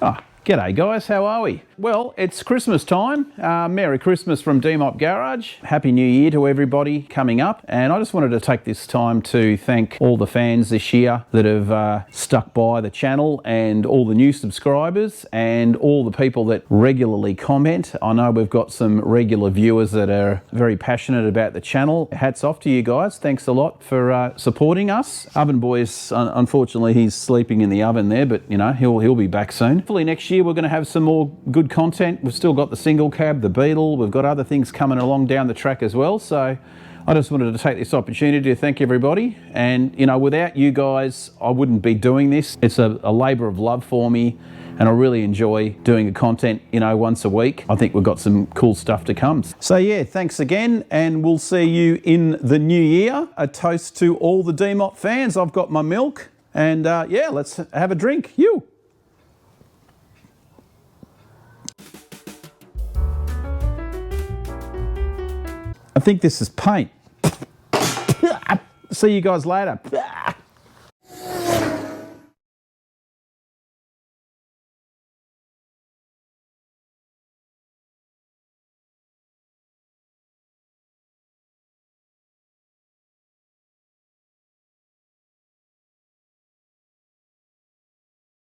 Ah, g'day guys, how are we? Well, it's Christmas time. Merry Christmas from Demop Garage. Happy New Year to everybody coming up. And I just wanted to take this time to thank all the fans this year that have stuck by the channel, and all the new subscribers and all the people that regularly comment. I know we've got some regular viewers that are very passionate about the channel. Hats off to you guys. Thanks a lot for supporting us. Oven Boy's, unfortunately, he's sleeping in the oven there, but you know, he'll be back soon. Hopefully next year we're going to have some more good content. We've still got the single cab, the Beetle. We've got other things coming along down the track as well. So I just wanted to take this opportunity to thank everybody. And you know, without you guys, I wouldn't be doing this. It's a labour of love for me, and I really enjoy doing the content, you know, once a week. I think we've got some cool stuff to come. So yeah, thanks again, and we'll see you in the new year. A toast to all the Demop fans. I've got my milk, and yeah, let's have a drink. You. I think this is paint. See you guys later.